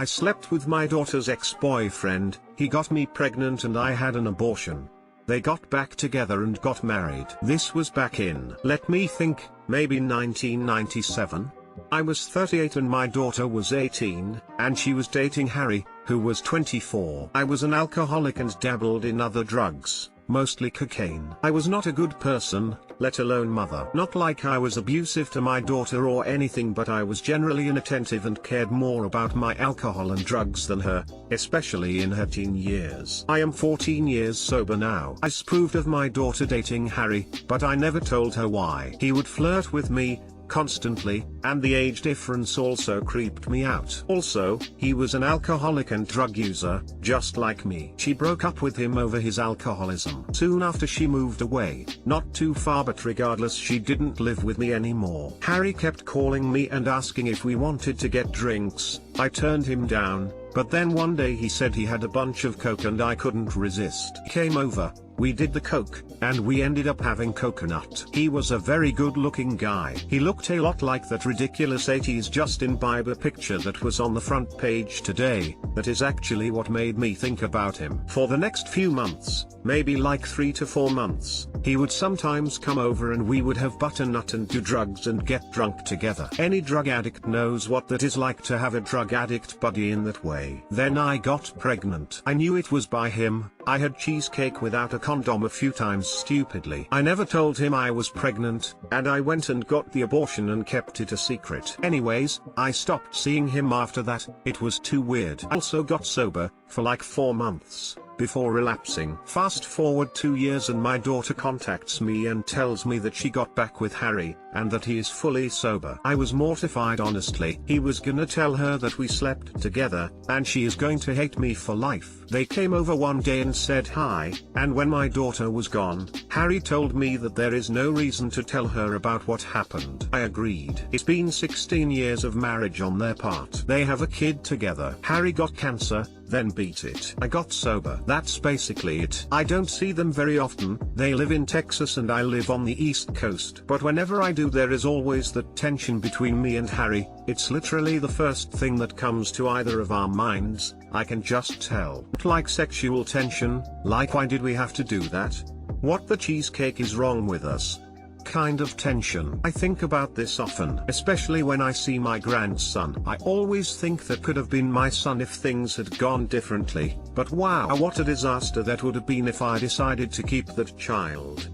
I slept with my daughter's ex-boyfriend, he got me pregnant and I had an abortion. They got back together and got married. This was back in, let me think, maybe 1997? I was 38 and my daughter was 18, and she was dating Harry, who was 24. I was an alcoholic and dabbled in other drugs, mostly cocaine. I was not a good person, let alone mother. Not like I was abusive to my daughter or anything, but I was generally inattentive and cared more about my alcohol and drugs than her, especially in her teen years. I am 14 years sober now. I disapproved of my daughter dating Harry, but I never told her why. He would flirt with me constantly, and the age difference also creeped me out. Also, he was an alcoholic and drug user, just like me. She broke up with him over his alcoholism. Soon after she moved away, not too far, but regardless, she didn't live with me anymore. Harry kept calling me and asking if we wanted to get drinks. I turned him down, but then one day he said he had a bunch of coke and I couldn't resist. He came over, we did the coke, and we ended up having coconut. He was a very good looking guy. He looked a lot like that ridiculous 80s Justin Bieber picture that was on the front page today. That is actually what made me think about him. For the next few months, maybe like 3 to 4 months, he would sometimes come over and we would have butternut and do drugs and get drunk together. Any drug addict knows what that is like, to have a drug addict buddy in that way. Then I got pregnant. I knew it was by him. I had cheesecake without a condom a few times stupidly. I never told him I was pregnant, and I went and got the abortion and kept it a secret. Anyways, I stopped seeing him after that. It was too weird. I also got sober, for like 4 months, before relapsing. Fast forward 2 years and my daughter contacts me and tells me that she got back with Harry, and that he is fully sober. I was mortified, honestly. He was gonna tell her that we slept together, and she is going to hate me for life. They came over one day and said hi, and when my daughter was gone, Harry told me that there is no reason to tell her about what happened. I agreed. It's been 16 years of marriage on their part. They have a kid together. Harry got cancer, then beat it. I got sober. That's basically it. I don't see them very often. They live in Texas and I live on the East Coast. But whenever I do, there is always that tension between me and Harry. It's literally the first thing that comes to either of our minds. I can just tell. Not like sexual tension, like why did we have to do that? What the cheesecake is wrong with us? Kind of tension. I think about this often, especially when I see my grandson. I always think that could have been my son if things had gone differently, but wow, what a disaster that would have been if I decided to keep that child.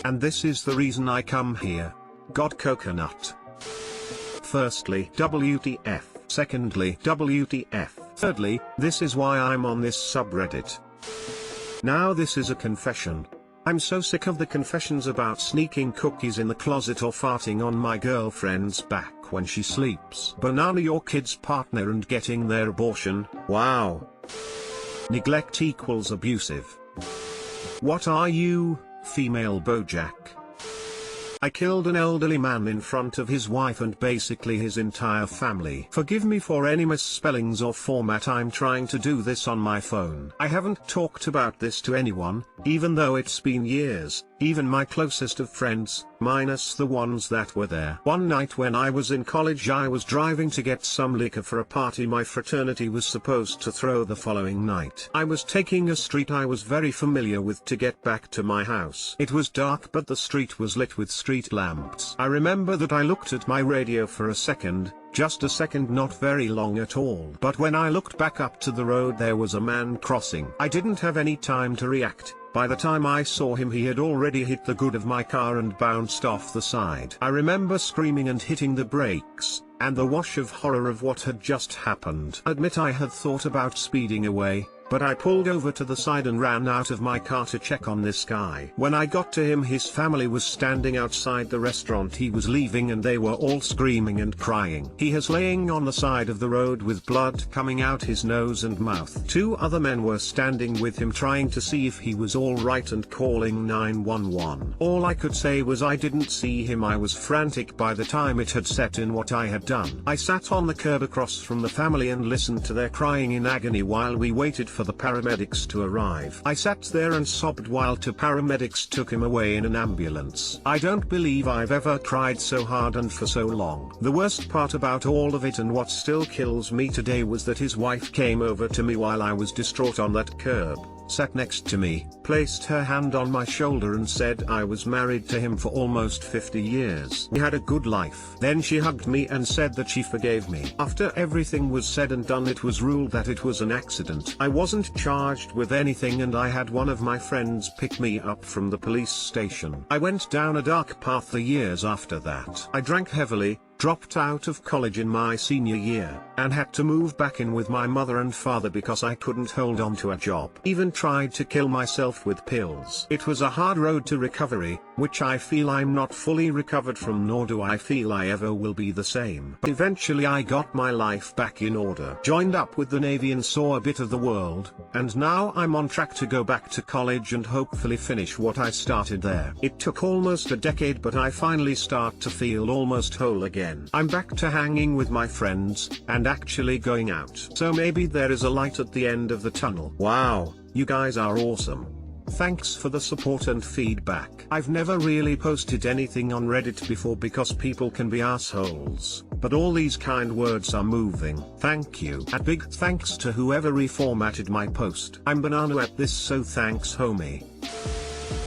And this is the reason I come here. Got coconut. Firstly, WTF. Secondly, WTF. Thirdly, this is why I'm on this subreddit. Now this is a confession. I'm so sick of the confessions about sneaking cookies in the closet or farting on my girlfriend's back when she sleeps. Banana your kid's partner and getting their abortion. Wow. Neglect equals abusive. What are you, female Bojack? I killed an elderly man in front of his wife and basically his entire family. Forgive me for any misspellings or format. I'm trying to do this on my phone. I haven't talked about this to anyone, even though it's been years, even my closest of friends, minus the ones that were there. One night when I was in college, I was driving to get some liquor for a party my fraternity was supposed to throw the following night. I was taking a street I was very familiar with to get back to my house. It was dark, but the street was lit with street lamps. I remember that I looked at my radio for a second, just a second, not very long at all. But when I looked back up to the road, there was a man crossing. I didn't have any time to react. By the time I saw him, he had already hit the hood of my car and bounced off the side. I remember screaming and hitting the brakes, and the wash of horror of what had just happened. I admit I had thought about speeding away, but I pulled over to the side and ran out of my car to check on this guy. When I got to him, his family was standing outside the restaurant he was leaving and they were all screaming and crying. He is laying on the side of the road with blood coming out his nose and mouth. 2 other men were standing with him trying to see if he was all right and calling 911. All I could say was I didn't see him. I was frantic by the time it had set in what I had done. I sat on the curb across from the family and listened to their crying in agony while we waited for the paramedics to arrive. I sat there and sobbed while two paramedics took him away in an ambulance. I don't believe I've ever cried so hard and for so long. The worst part about all of it and what still kills me today was that his wife came over to me while I was distraught on that curb, sat next to me, placed her hand on my shoulder and said I was married to him for almost 50 years. We had a good life. Then she hugged me and said that she forgave me. After everything was said and done, it was ruled that it was an accident. I wasn't charged with anything and I had one of my friends pick me up from the police station. I went down a dark path the years after that. I drank heavily, dropped out of college in my senior year, and had to move back in with my mother and father because I couldn't hold on to a job. Even tried to kill myself with pills. It was a hard road to recovery, which I feel I'm not fully recovered from, nor do I feel I ever will be the same. But eventually I got my life back in order. Joined up with the Navy and saw a bit of the world, and now I'm on track to go back to college and hopefully finish what I started there. It took almost a decade, but I finally start to feel almost whole again. I'm back to hanging with my friends, and actually going out. So maybe there is a light at the end of the tunnel. Wow, you guys are awesome. Thanks for the support and feedback. I've never really posted anything on Reddit before because people can be assholes, but all these kind words are moving. Thank you. A big thanks to whoever reformatted my post. I'm banana at this, so thanks homie.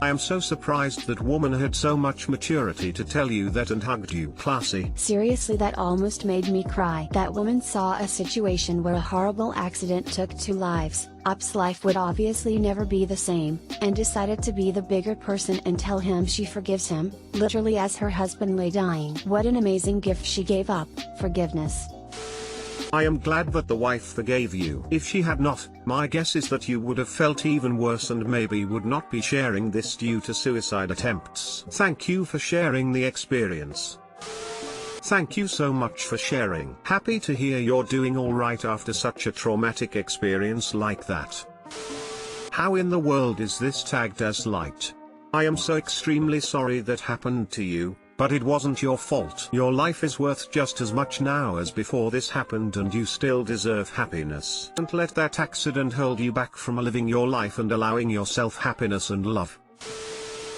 I am so surprised that woman had so much maturity to tell you that and hugged you. Classy. Seriously, that almost made me cry. That woman saw a situation where a horrible accident took 2 lives. Up's life would obviously never be the same, and decided to be the bigger person and tell him she forgives him, literally as her husband lay dying. What an amazing gift she gave up, forgiveness. I am glad that the wife forgave you. If she had not, my guess is that you would have felt even worse and maybe would not be sharing this due to suicide attempts. Thank you for sharing the experience. Thank you so much for sharing. Happy to hear you're doing alright after such a traumatic experience like that. How in the world is this tagged as light? I am so extremely sorry that happened to you. But it wasn't your fault. Your life is worth just as much now as before this happened, and you still deserve happiness. Don't let that accident hold you back from living your life and allowing yourself happiness and love.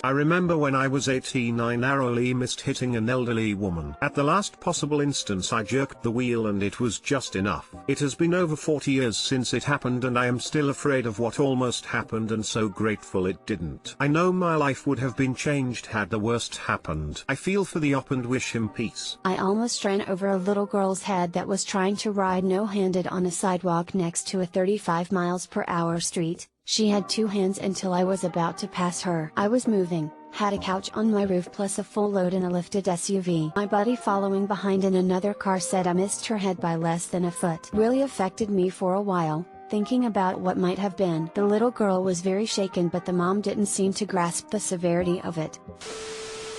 I remember when I was 18 I narrowly missed hitting an elderly woman. At the last possible instance I jerked the wheel and it was just enough. It has been over 40 years since it happened and I am still afraid of what almost happened and so grateful it didn't. I know my life would have been changed had the worst happened. I feel for the op and wish him peace. I almost ran over a little girl's head that was trying to ride no-handed on a sidewalk next to a 35 miles per hour street. She had 2 hands until I was about to pass her. I was moving, had a couch on my roof plus a full load in a lifted SUV. My buddy following behind in another car said I missed her head by less than a foot. Really affected me for a while, thinking about what might have been. The little girl was very shaken, but the mom didn't seem to grasp the severity of it.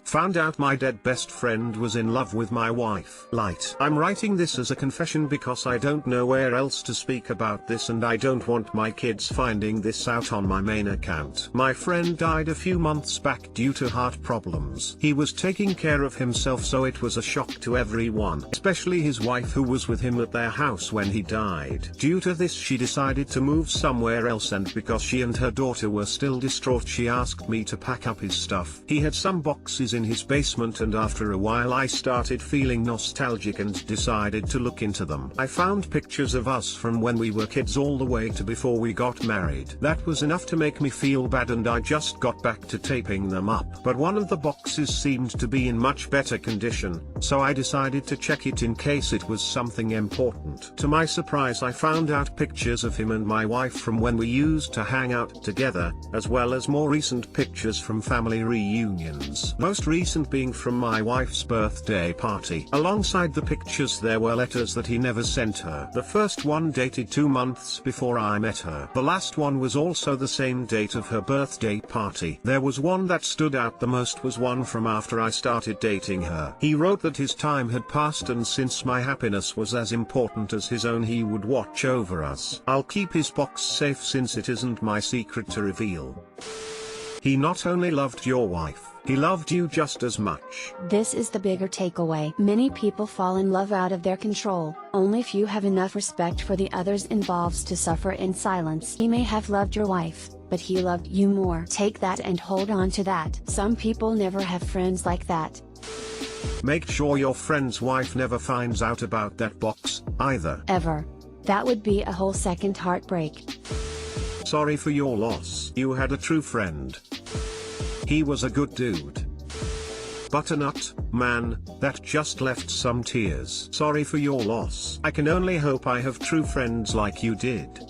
Found out my dead best friend was in love with my wife. Light. I'm writing this as a confession because I don't know where else to speak about this and I don't want my kids finding this out on my main account. My friend died a few months back due to heart problems. He was taking care of himself, so it was a shock to everyone, especially his wife who was with him at their house when he died. Due to this she decided to move somewhere else, and because she and her daughter were still distraught she asked me to pack up his stuff. He had some boxes in his basement and after a while I started feeling nostalgic and decided to look into them. I found pictures of us from when we were kids all the way to before we got married. That was enough to make me feel bad and I just got back to taping them up. But one of the boxes seemed to be in much better condition, so I decided to check it in case it was something important. To my surprise I found out pictures of him and my wife from when we used to hang out together, as well as more recent pictures from family reunions. Most recent being from my wife's birthday party. Alongside the pictures there were letters that he never sent her. The first one dated 2 months before I met her. The last one was also the same date of her birthday party. There was one that stood out the most, was one from after I started dating her. He wrote that his time had passed and since my happiness was as important as his own he would watch over us. I'll keep his box safe since it isn't my secret to reveal. He not only loved your wife, He loved you just as much. This is the bigger takeaway. Many people fall in love out of their control, only few have enough respect for the others involved to suffer in silence. He may have loved your wife, but he loved you more. Take that and hold on to that. Some people never have friends like that. Make sure your friend's wife never finds out about that box, either. Ever. That would be a whole second heartbreak. Sorry for your loss. You had a true friend. He was a good dude. Butternut, man, that just left some tears. Sorry for your loss. I can only hope I have true friends like you did.